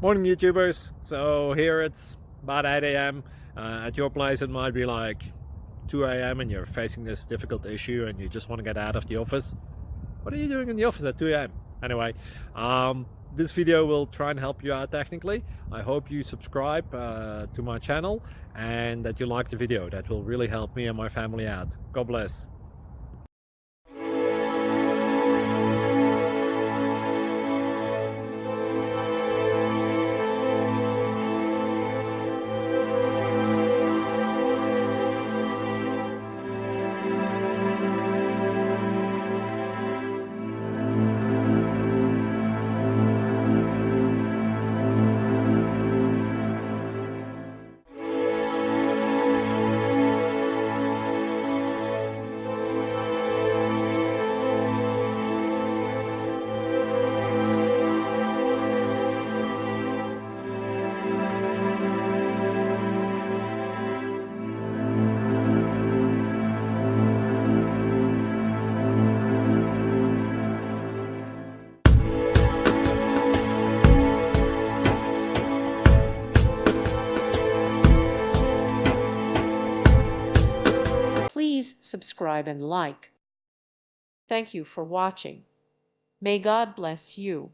Morning YouTubers. So here it's about 8 a.m. At your place it might be like 2 a.m. and you're facing this difficult issue and you just want to get out of the office. What are you doing in the office at 2 a.m.? Anyway, this video will try and help you out technically. I hope you subscribe to my channel and that you like the video. That will really help me and my family out. God bless. Please subscribe and like. Thank you for watching. May God bless you.